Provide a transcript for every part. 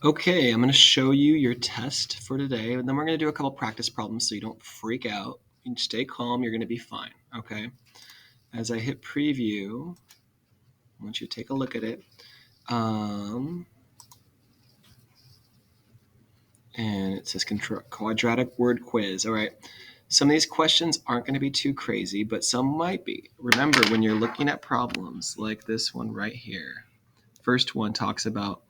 Okay, I'm going to show you your test for today, and then we're going to do a couple practice problems so you don't freak out. You stay calm, you're going to be fine, okay? As I hit preview, I want you to take a look at it. And it says quadratic word quiz. All right. Some of these questions aren't going to be too crazy, but some might be. Remember, when you're looking at problems like this one right here, first one talks about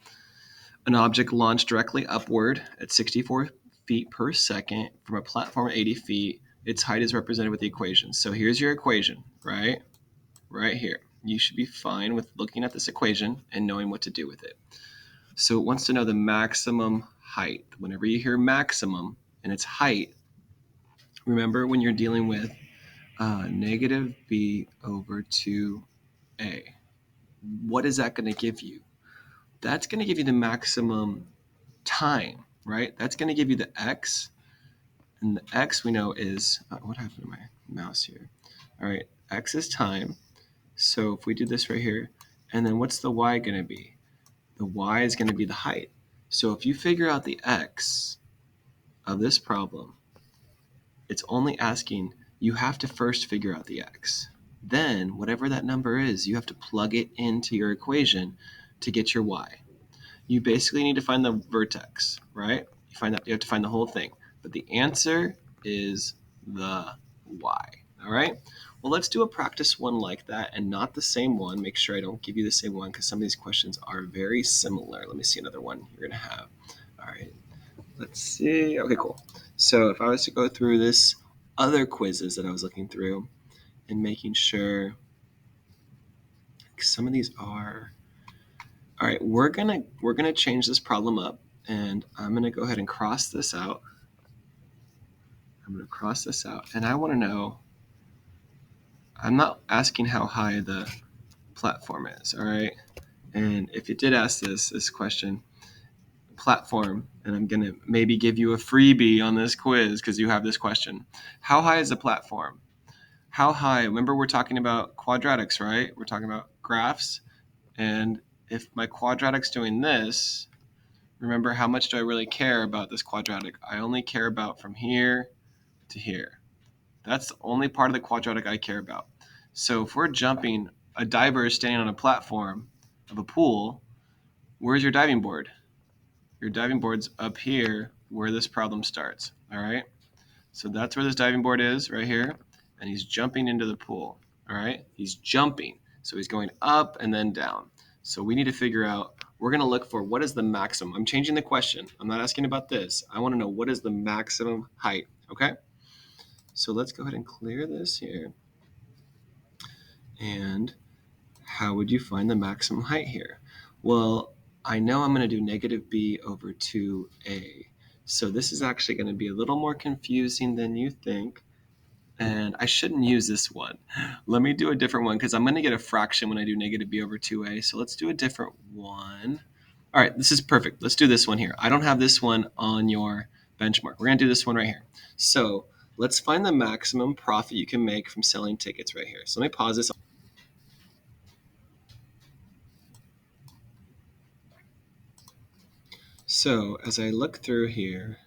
an object launched directly upward at 64 feet per second from a platform at 80 feet. Its height is represented with the equation. So here's your equation, right? Right here. You should be fine with looking at this equation and knowing what to do with it. So it wants to know the maximum height. Whenever you hear maximum and its height, remember when you're dealing with negative b over 2a. What is that going to give you? That's going to give you the maximum time, right? That's going to give you the x, and the x we know is what happened to my mouse here? All right, x is time. So if we do this right here, and then what's the y going to be? The y is going to be the height. So if you figure out the x of this problem, it's only asking, you have to first figure out the x. Then whatever that number is, you have to plug it into your equation to get your y. You basically need to find the vertex, right? You have to find the whole thing. But the answer is the y. All right? Well, let's do a practice one like that and not the same one. Make sure I don't give you the same one because some of these questions are very similar. Let me see another one you're going to have. All right. Let's see. Okay, cool. So if I was to go through this other quizzes that I was looking through and making sure some of these are all right, we're gonna change this problem up, and I'm gonna go ahead and cross this out. I'm gonna cross this out, and I want to know. I'm not asking how high the platform is, all right? And if you did ask this question, platform, and I'm gonna maybe give you a freebie on this quiz because you have this question. How high is the platform? How high? Remember, we're talking about quadratics, right? We're talking about graphs, and if my quadratic's doing this, remember, how much do I really care about this quadratic? I only care about from here to here. That's the only part of the quadratic I care about. So if we're jumping, a diver is standing on a platform of a pool, where's your diving board? Your diving board's up here where this problem starts, all right? So that's where this diving board is, right here, and he's jumping into the pool, all right? He's jumping, so he's going up and then down. So we need to figure out, we're going to look for what is the maximum. I'm changing the question. I'm not asking about this. I want to know what is the maximum height, okay? So let's go ahead and clear this here. And how would you find the maximum height here? Well, I know I'm going to do negative b over 2a. So this is actually going to be a little more confusing than you think. And I shouldn't use this one. Let me do a different one because I'm going to get a fraction when I do negative b over 2a. So let's do a different one. All right, this is perfect. Let's do this one here. I don't have this one on your benchmark. We're going to do this one right here. So let's find the maximum profit you can make from selling tickets right here. So let me pause this. So as I look through here,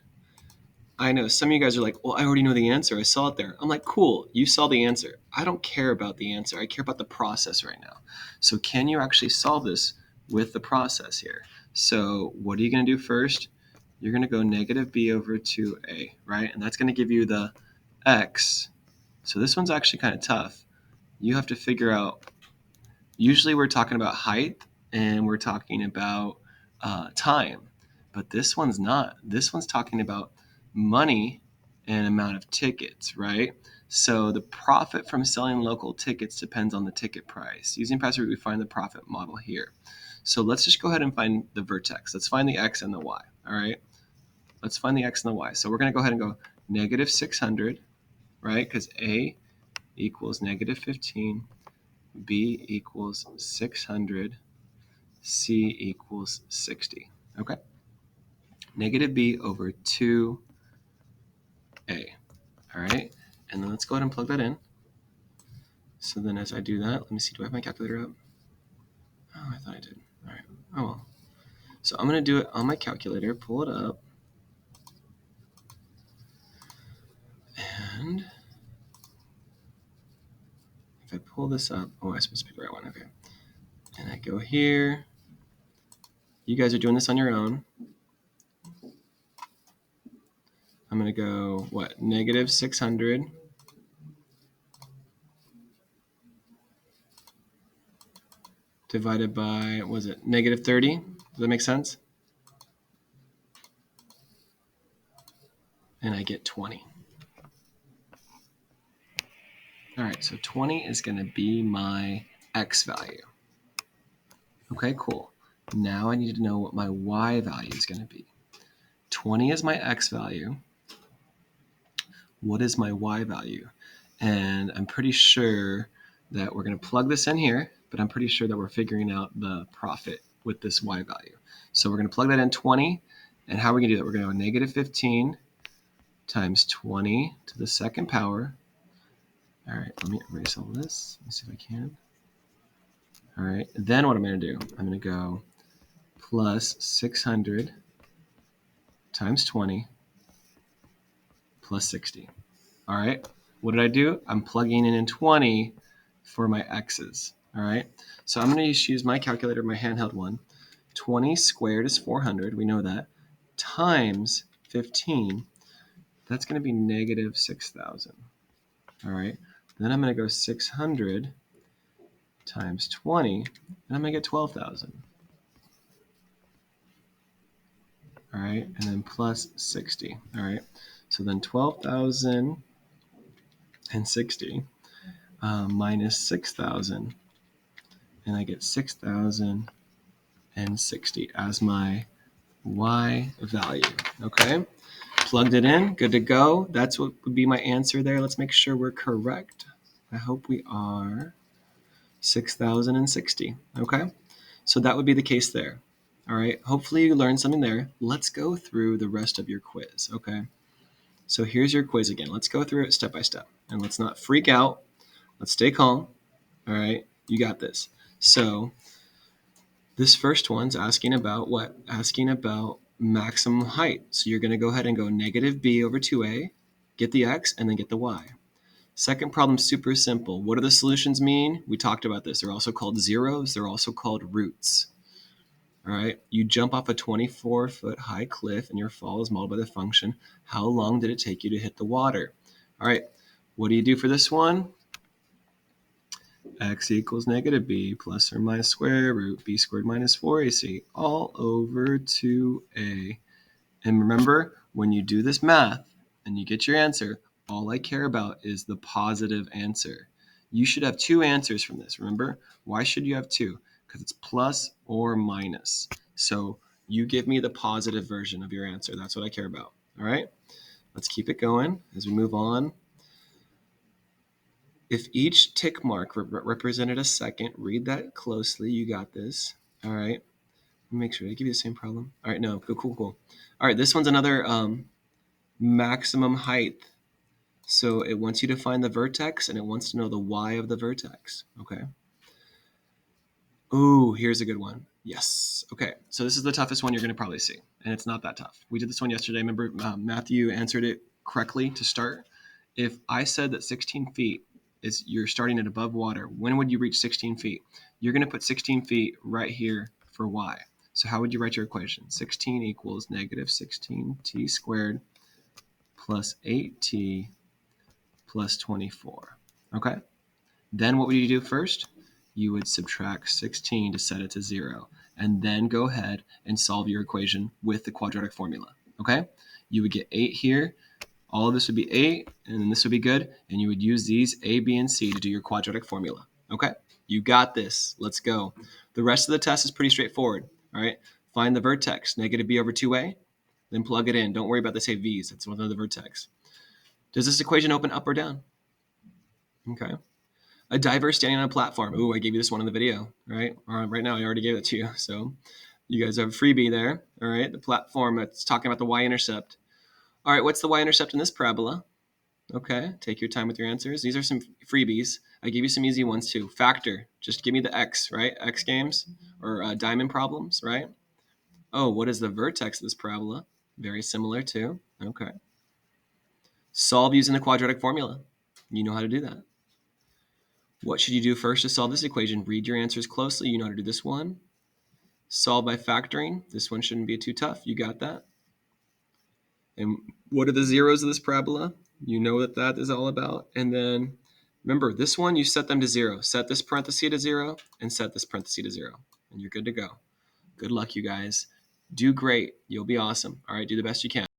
I know some of you guys are like, well, I already know the answer. I saw it there. I'm like, cool, you saw the answer. I don't care about the answer. I care about the process right now. So can you actually solve this with the process here? So what are you going to do first? You're going to go negative b over 2a, right? And that's going to give you the x. So this one's actually kind of tough. You have to figure out, usually we're talking about height and we're talking about time, but this one's not. This one's talking about money and amount of tickets, right? So the profit from selling local tickets depends on the ticket price. Using past root, we find the profit model here. So let's just go ahead and find the vertex. Let's find the x and the y, all right? Let's find the x and the y. So we're going to go ahead and go negative 600, right? Because a equals negative 15, b equals 600, c equals 60, okay? Negative b over 2a, all right? And then let's go ahead and plug that in. So then as I do that, let me see, do I have my calculator up? Oh, I thought I did. All right, oh well. So I'm going to do it on my calculator, pull it up. And if I pull this up, oh, I'm supposed to pick the right one, okay. And I go here. You guys are doing this on your own. I'm going to go, what, negative 600 divided by, what was it, negative 30? Does that make sense? And I get 20. All right, so 20 is going to be my x value. Okay, cool. Now I need to know what my y value is going to be. 20 is my x value. What is my y value? And I'm pretty sure that we're going to plug this in here, but I'm pretty sure that we're figuring out the profit with this y value. So we're going to plug that in 20. And how are we going to do that? We're going to go negative 15 times 20 to the second power. All right, let me erase all this. Let me see if I can. All right, then what I'm going to do, I'm going to go plus 600 times 20 plus 60. All right, what did I do? I'm plugging in 20 for my x's. All right, so I'm going to use my calculator, my handheld one. 20 squared is 400, we know that, times 15, that's going to be negative 6,000. All right, then I'm going to go 600 times 20, and I'm going to get 12,000. All right, and then plus 60. All right, so then 12,060 minus 6,000, and I get 6,060 as my y value. Okay, plugged it in, good to go. That's what would be my answer there. Let's make sure we're correct. I hope we are 6,060. Okay, so that would be the case there. All right, hopefully you learned something there. Let's go through the rest of your quiz. Okay, so here's your quiz again. Let's go through it step by step, and let's not freak out. Let's stay calm. All right, you got this. So this first one's asking about what? Asking about maximum height. So you're going to go ahead and go negative b over 2a, get the x, and then get the y. Second problem, super simple. What do the solutions mean? We talked about this. They're also called zeros. They're also called roots. All right, you jump off a 24-foot high cliff and your fall is modeled by the function. How long did it take you to hit the water? All right, what do you do for this one? X equals negative b plus or minus square root b squared minus 4ac all over 2a. And remember, when you do this math and you get your answer, all I care about is the positive answer. You should have two answers from this. Remember, why should you have two? Because it's plus or minus. So you give me the positive version of your answer. That's what I care about. All right, let's keep it going as we move on. If each tick mark represented a second, read that closely. You got this. All right. Make sure I give you the same problem. All right. No. Cool. All right. This one's another maximum height. So it wants you to find the vertex and it wants to know the y of the vertex. Okay. Ooh, here's a good one. Yes. Okay. So this is the toughest one you're going to probably see. And it's not that tough. We did this one yesterday. Remember, Matthew answered it correctly to start. If I said that 16 feet is you're starting at above water, when would you reach 16 feet? You're going to put 16 feet right here for y. So how would you write your equation? 16 equals negative 16t squared plus 8t plus 24. Okay. Then what would you do first? You would subtract 16 to set it to 0, and then go ahead and solve your equation with the quadratic formula. Okay? You would get 8 here. All of this would be 8, and then this would be good, and you would use these A, B, and C to do your quadratic formula. Okay? You got this. Let's go. The rest of the test is pretty straightforward. All right? Find the vertex, negative b over 2a, then plug it in. Don't worry about the say v's. That's one of the vertex. Does this equation open up or down? Okay. A diver standing on a platform. Ooh, I gave you this one in the video, right? Or right now, I already gave it to you. So you guys have a freebie there. All right, the platform, it's talking about the Y-intercept. All right, what's the Y-intercept in this parabola? Okay, take your time with your answers. These are some freebies. I gave you some easy ones too. Factor, just give me the X, right? X games or diamond problems, right? Oh, what is the vertex of this parabola? Very similar too. Okay. Solve using the quadratic formula. You know how to do that. What should you do first to solve this equation? Read your answers closely. You know how to do this one. Solve by factoring. This one shouldn't be too tough. You got that. And what are the zeros of this parabola? You know what that is all about. And then remember, this one, you set them to 0. Set this parenthesis to 0 and set this parenthesis to 0. And you're good to go. Good luck, you guys. Do great. You'll be awesome. All right, do the best you can.